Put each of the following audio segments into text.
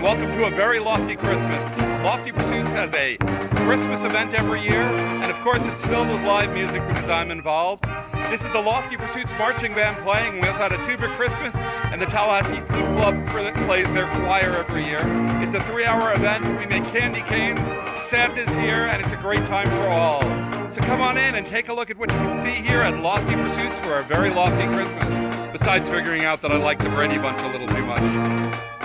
Welcome to a very lofty Christmas. Lofty Pursuits has a Christmas event every year, and of course it's filled with live music because I'm involved. This is the Lofty Pursuits marching band playing. We also had a Tuba Christmas, and the Tallahassee Food Club plays their choir every year. It's a 3-hour event. We make candy canes, Santa's here, and it's a great time for all. So come on in and take a look at what you can see here at Lofty Pursuits for a very lofty Christmas, besides figuring out that I like the Brady Bunch a little too much.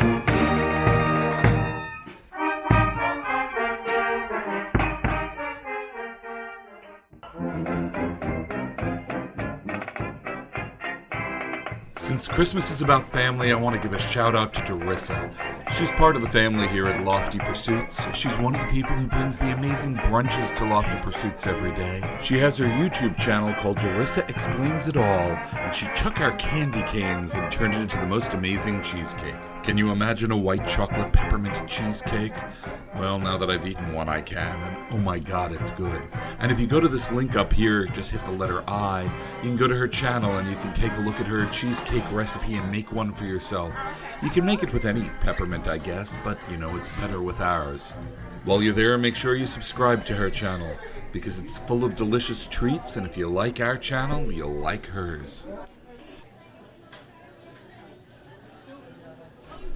Since Christmas is about family, I want to give a shout out to Darissa. She's part of the family here at Lofty Pursuits. She's one of the people who brings the amazing brunches to Lofty Pursuits every day. She has her YouTube channel called Darissa Explains It All, and she took our candy canes and turned it into the most amazing cheesecake. Can you imagine a white chocolate peppermint cheesecake? Well, now that I've eaten one, I can, and oh my god, it's good. And if you go to this link up here, just hit the letter I, you can go to her channel and you can take a look at her cheesecake recipe and make one for yourself. You can make it with any peppermint, I guess, but you know, it's better with ours. While you're there, make sure you subscribe to her channel, because it's full of delicious treats, and if you like our channel, you'll like hers.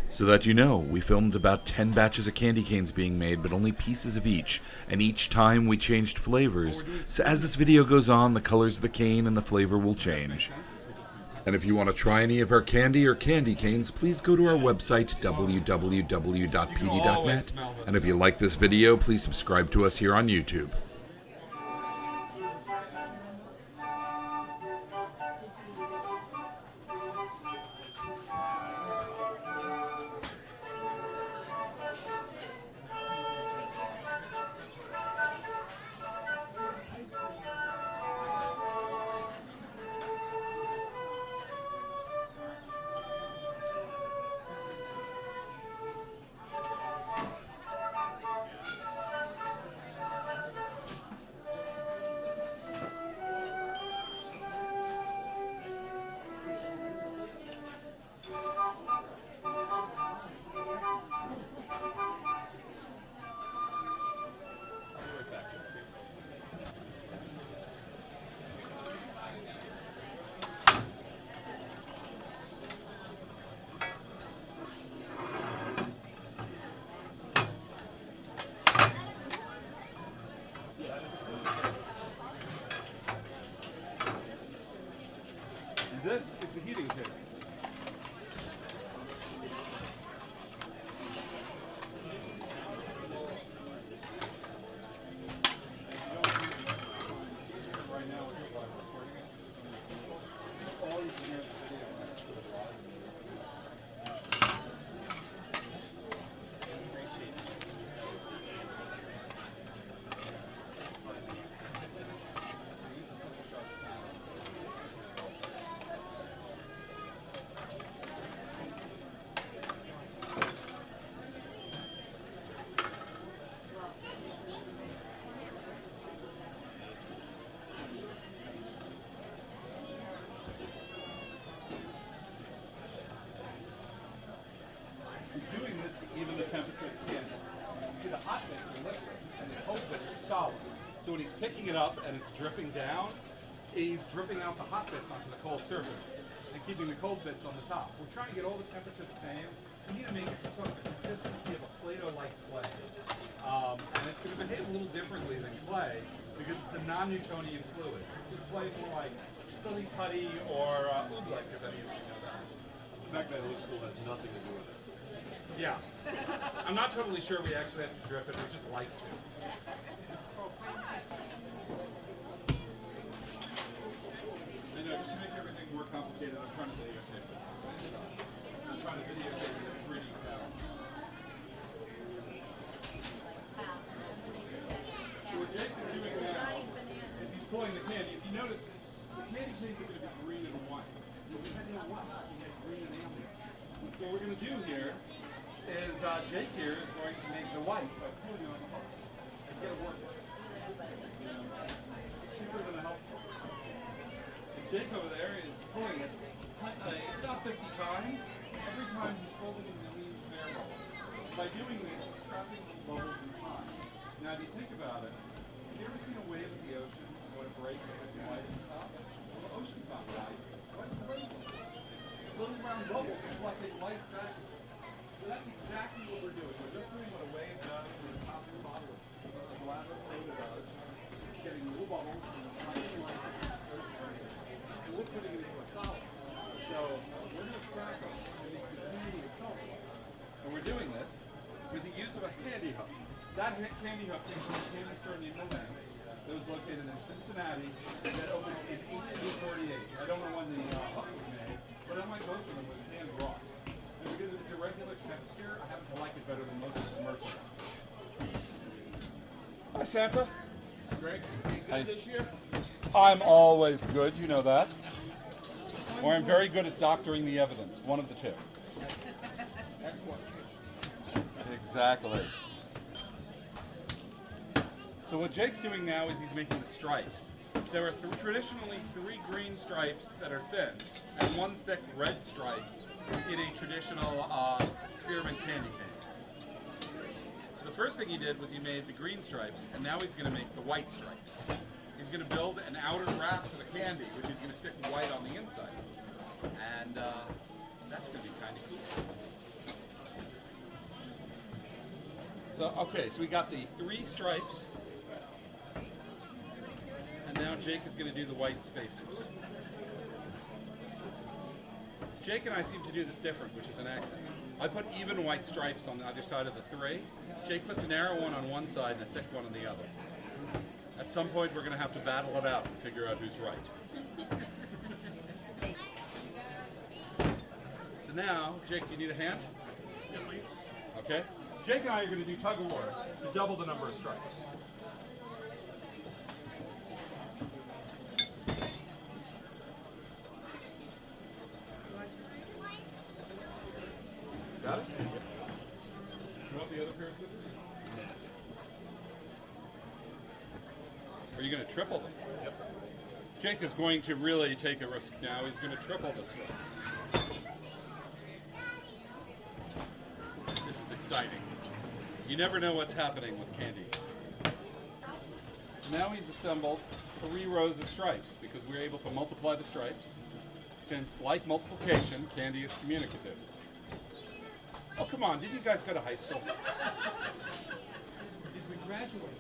So that you know, we filmed about 10 batches of candy canes being made, but only pieces of each, and each time we changed flavors. So as this video goes on, the colors of the cane and the flavor will change. And if you want to try any of our candy or candy canes, please go to our website, www.pd.net. And if you like this video, please subscribe to us here on YouTube. This is the heating table. Doing this even the temperature of the can. See, the hot bits are liquid and the cold bits are solid. So when he's picking it up and it's dripping down, he's dripping out the hot bits onto the cold surface and keeping the cold bits on the top. We're trying to get all the temperature the same. We need to make it sort of the consistency of a Play-Doh-like clay. And it's going to behave a little differently than clay because it's a non-Newtonian fluid. Clay is more like silly putty or oobleck, if any of you know that. The fact that it looks cool has nothing to do with it. Yeah. I'm not totally sure we actually have to drip it, we just like to. I know, just to make everything more complicated, I'm trying to videotape it. I'm trying to videotape the 3D sound. So what Jason's doing now is he's pulling the candy. If you notice, the candy canes are going to be green and white. But we had no white, we had green and amber. So what we're going to do here is Jake here is going to make the white by pulling it on the hook and get it working. Cheaper than a help hook. And Jake over there is pulling it about 50 times. Every time he's folding in millions of air balls. by doing this, it's trapping bubbles in time. Now, if you think about it, have you ever seen a wave at the ocean when it breaks and it's white at the top? Well, the ocean's not white. What's the wave? It's little round bubbles collecting light back. So that's exactly what we're doing. We're just doing what a wave does from the top of the bottle of a glass of soda does. It's getting little bubbles and collecting light back. And we're putting it into a solid. So we're going to track them and they continue to solve. And we're doing this with the use of a candy hook. That candy hook came from a candy store named Milan that was located in Cincinnati that opened in 1848. I don't know when the hook was made, but unlike most of them, it was hand wrought. And because it's a regular texture, I happen to like it better than most of the commercial ones. Hi, Santa. Great. You good this year? I'm always good, you know that. Or I'm very good at doctoring the evidence, one of the two. That's what. Exactly. So what Jake's doing now is he's making the stripes. There are traditionally 3 green stripes that are thin and 1 thick red stripe in a traditional spearmint candy cane. So the first thing he did was he made the green stripes, and now he's going to make the white stripes. He's going to build an outer wrap for the candy, which is going to stick white on the inside. And that's going to be kind of cool. So, okay, so we got the 3 stripes. And now Jake is going to do the white spacers. Jake and I seem to do this different, which is an accident. I put even white stripes on the other side of the 3. Jake puts a narrow one on one side and a thick one on the other. At some point, we're going to have to battle it out and figure out who's right. So now, Jake, do you need a hand? Yes, please. Okay. Jake and I are going to do tug of war to double the number of stripes. Got it? You want the other pair of scissors? Or are you going to triple them? Yep. Jake is going to really take a risk now. He's going to triple the stripes. This is exciting. You never know what's happening with candy. Now he's assembled 3 rows of stripes because we're able to multiply the stripes since, like multiplication, candy is communicative. Oh, come on. Didn't you guys go to high school? Did we graduate?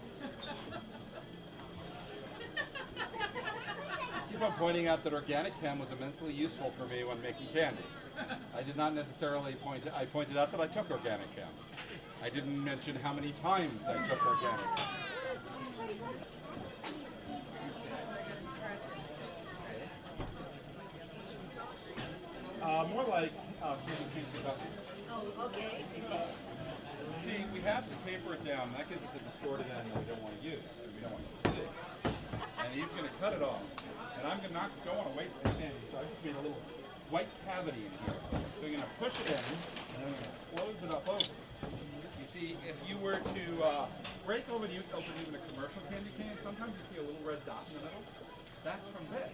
Keep on pointing out that organic chem was immensely useful for me when making candy. I did not necessarily I pointed out that I took organic chem. I didn't mention how many times I took organic chem. More like candy cane conducting. Oh, okay. See, we have to taper it down. That gives us a distorted end that we don't want to use. We don't want it to stick. And he's going to cut it off. And I'm going to don't want to waste the candy, so I just made a little white cavity in here. So we're going to push it in, and then we're going to close it up over. You see, if you were to break open even a commercial candy cane, sometimes you see a little red dot in the middle. That's from this.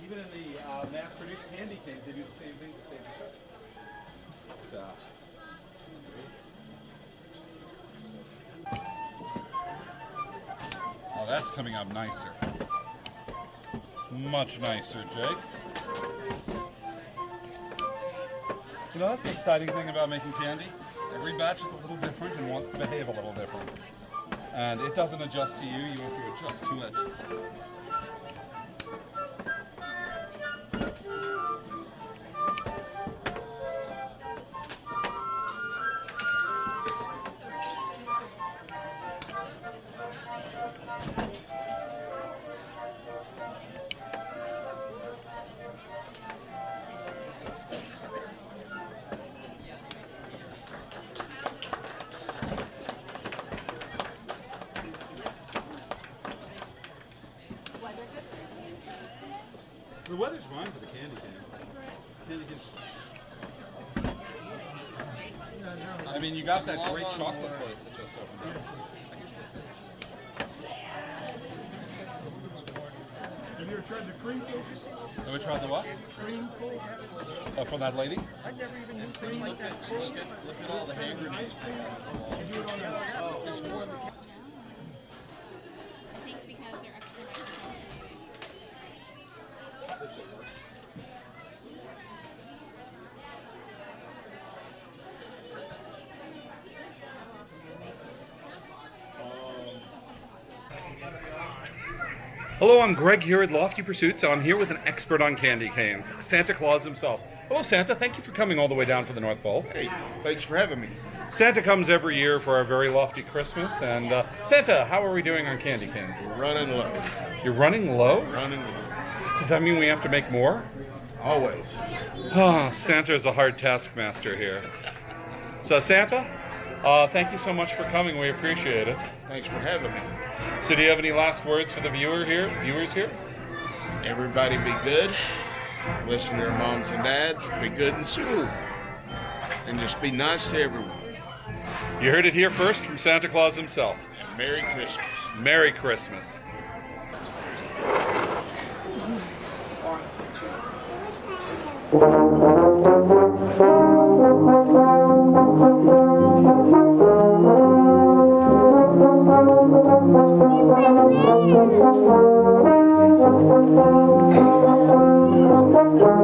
Even in the mass-produced candy canes, they do the same thing to save the sugar. Oh, that's coming out nicer. Much nicer, Jake. You know, that's the exciting thing about making candy. Every batch is a little different and wants to behave a little different. And it doesn't adjust to you, you have to adjust to it. The weather's fine for the candy canes. I mean, you got that great chocolate place that just opened up. Have you ever tried the cream cookies? Have we tried the what? Cream cookies? From that lady? I never even knew things like that. Look at all the hand grenades. You do it on the it's more the I think because they're extra microphone. Hello, I'm Greg here at Lofty Pursuits. I'm here with an expert on candy canes, Santa Claus himself. Hello, Santa. Thank you for coming all the way down to the North Pole. Hey, thanks for having me. Santa comes every year for our very lofty Christmas. And Santa, how are we doing on candy canes? We're running low. You're running low? Running low. Does that mean we have to make more? Always. Oh, Santa's a hard taskmaster here. So, Santa, thank you so much for coming. We appreciate it. Thanks for having me. So, do you have any last words for the viewers here? Everybody be good. Listen to your moms and dads. Be good in school. And just be nice to everyone. You heard it here first from Santa Claus himself. And Merry Christmas. Merry Christmas. Thank you.